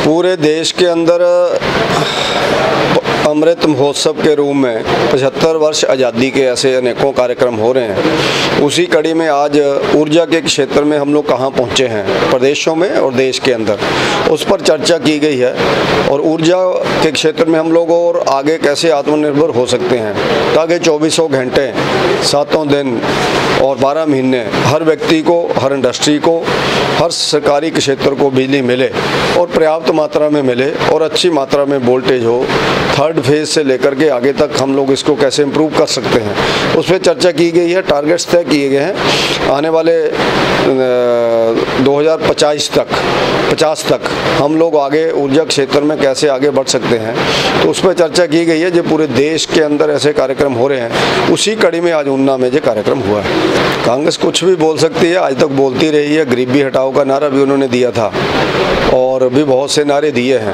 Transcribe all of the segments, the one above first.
पूरे देश के अंदर अमृत महोत्सव के रूप में 75 वर्ष आज़ादी के ऐसे अनेकों कार्यक्रम हो रहे हैं। उसी कड़ी में आज ऊर्जा के क्षेत्र में हम लोग कहाँ पहुँचे हैं, प्रदेशों में और देश के अंदर, उस पर चर्चा की गई है। और ऊर्जा के क्षेत्र में हम लोग और आगे कैसे आत्मनिर्भर हो सकते हैं ताकि 24 घंटे 7 दिन और 12 महीने हर व्यक्ति को, हर इंडस्ट्री को, हर सरकारी क्षेत्र को बिजली मिले और पर्याप्त मात्रा में मिले और अच्छी मात्रा में वोल्टेज हो। थर्ड फेज से लेकर के आगे तक हम लोग इसको कैसे इम्प्रूव कर सकते हैं, उस पर चर्चा की गई है। टारगेट्स तय किए गए हैं। आने वाले 2050 तक हम लोग आगे ऊर्जा क्षेत्र में कैसे आगे बढ़ सकते हैं, तो उस पर चर्चा की गई है। जो पूरे देश के अंदर ऐसे कार्यक्रम हो रहे हैं, उसी कड़ी में आज ऊना में जो कार्यक्रम हुआ है। कांग्रेस कुछ भी बोल सकती है, आज तक बोलती रही है। गरीबी हटाओ का नारा भी उन्होंने दिया था और भी बहुत से नारे दिए हैं।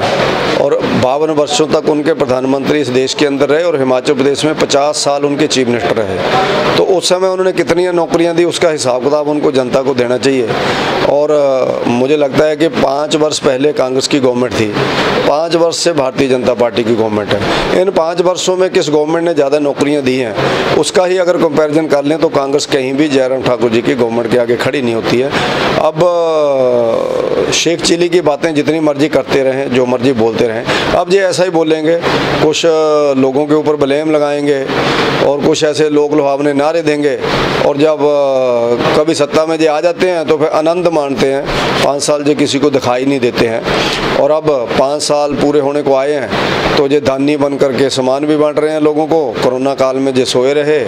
और 52 वर्षों तक उनके प्रधानमंत्री इस देश के अंदर रहे और हिमाचल प्रदेश में 50 साल उनके चीफ मिनिस्टर रहे। तो उस समय उन्होंने कितनी नौकरियां दी, उसका हिसाब किताब उनको जनता को देना चाहिए। और मुझे लगता है कि 5 वर्ष पहले कांग्रेस की गवर्नमेंट थी, 5 वर्ष से भारतीय जनता पार्टी की गवर्नमेंट है। इन 5 वर्षों में किस गवर्नमेंट ने ज़्यादा नौकरियां दी हैं, उसका ही अगर कंपैरिजन कर लें तो कांग्रेस कहीं भी जयराम ठाकुर जी की गवर्नमेंट के आगे खड़ी नहीं होती है। अब शेख चिली की बातें जितनी मर्जी करते रहें, जो मर्जी बोलते रहें, अब ये ऐसा ही बोलेंगे, कुछ लोगों के ऊपर ब्लेम लगाएंगे और कुछ ऐसे लोग लुभावने नारे देंगे। और जब कभी सत्ता में जो आ जाते हैं तो फिर आनंद मानते हैं। 5 साल जो किसी को दिखाई नहीं देते हैं। और अब 5 साल पूरे होने को आए हैं तो ये दानी बन करके सामान भी बांट रहे हैं लोगों को। कोरोना काल में जो सोए रहे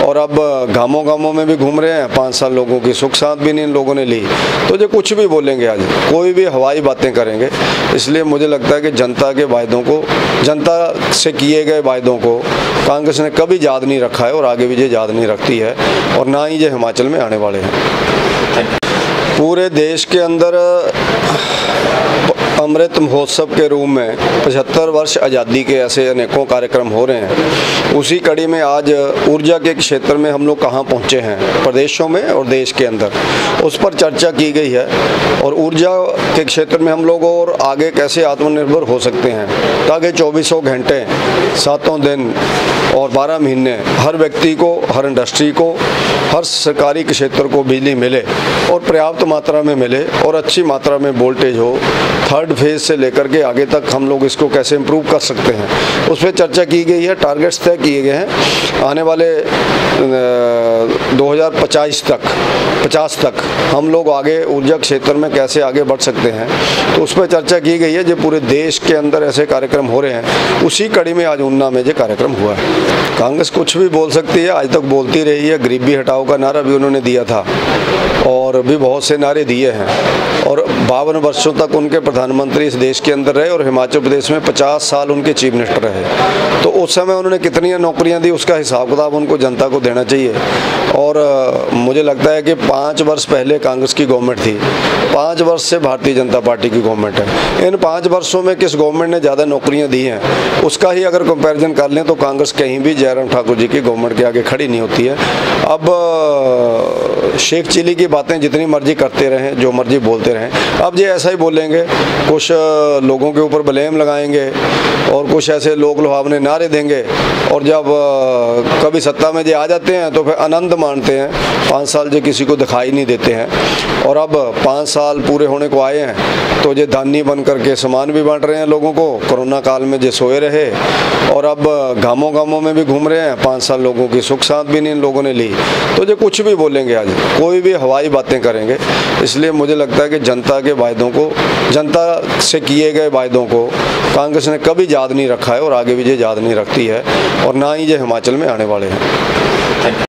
और अब गांवों में भी घूम रहे हैं। 5 साल लोगों की सुख साथ भी नहीं इन लोगों ने ली, तो जो कुछ भी बोलेंगे, आज कोई भी हवाई बातें करेंगे। इसलिए मुझे लगता है कि जनता के वायदों को, जनता से किए गए वायदों को कांग्रेस ने कभी याद नहीं रखा है और आगे भी ये याद नहीं रखती है और ना ही ये हिमाचल में आने वाले हैं। पूरे देश के अंदर अमृत महोत्सव के रूप में 75 वर्ष आज़ादी के ऐसे अनेकों कार्यक्रम हो रहे हैं। उसी कड़ी में आज ऊर्जा के क्षेत्र में हम लोग कहाँ पहुँचे हैं, प्रदेशों में और देश के अंदर, उस पर चर्चा की गई है। और ऊर्जा के क्षेत्र में हम लोग और आगे कैसे आत्मनिर्भर हो सकते हैं ताकि 24 घंटे 7 दिन और 12 महीने हर व्यक्ति को, हर इंडस्ट्री को, हर सरकारी क्षेत्र को बिजली मिले और पर्याप्त मात्रा में मिले और अच्छी मात्रा में वोल्टेज हो। थर्ड फेज से लेकर के आगे तक हम लोग इसको कैसे इम्प्रूव कर सकते हैं, उस पर चर्चा की गई है। टारगेट्स तय किए गए हैं। आने वाले 2050 तक हम लोग आगे ऊर्जा क्षेत्र में कैसे आगे बढ़ सकते हैं, तो उस पर चर्चा की गई है। जो पूरे देश के अंदर ऐसे कार्यक्रम हो रहे हैं, उसी कड़ी में आज ऊना में जो कार्यक्रम हुआ है। कांग्रेस कुछ भी बोल सकती है, आज तक बोलती रही है। गरीबी हटाओ का नारा भी उन्होंने दिया था और भी बहुत से नारे दिए हैं। और 52 वर्षों तक उनके प्रधानमंत्री इस देश के अंदर रहे और हिमाचल प्रदेश में 50 साल उनके चीफ मिनिस्टर रहे। तो उस समय उन्होंने कितनी नौकरियां दी, उसका हिसाब किताब उनको जनता को देना चाहिए। और मुझे लगता है कि 5 वर्ष पहले कांग्रेस की गवर्नमेंट थी, 5 वर्ष से भारतीय जनता पार्टी की गवर्नमेंट है। इन 5 वर्षों में किस गवर्नमेंट ने ज़्यादा नौकरियां दी हैं, उसका ही अगर कंपैरिजन कर लें तो कांग्रेस कहीं भी जयराम ठाकुर जी की गवर्नमेंट के आगे खड़ी नहीं होती है। अब शेख चिली की बातें जितनी मर्जी करते रहें, जो मर्जी बोलते रहें, अब ये ऐसा ही बोलेंगे, कुछ लोगों के ऊपर ब्लेम लगाएंगे और कुछ ऐसे लोग लुभावने नारे देंगे। और जब कभी सत्ता में जो आ जाते हैं तो फिर आनंद मानते हैं। 5 साल जो किसी को दिखाई नहीं देते हैं। और अब 5 साल पूरे होने को आए हैं तो ये दानी बन करके सामान भी बांट रहे हैं लोगों को। कोरोना काल में जो सोए रहे और अब गांवों में भी घूम रहे हैं। 5 साल लोगों की सुख साथ भी नहीं इन लोगों ने ली, तो जो कुछ भी बोलेंगे, आज कोई भी हवाई बातें करेंगे। इसलिए मुझे लगता है कि जनता के वायदों को, जनता से किए गए वायदों को कांग्रेस ने कभी याद नहीं रखा है और आगे भी ये याद नहीं रखती है और ना ही ये हिमाचल में आने वाले हैं।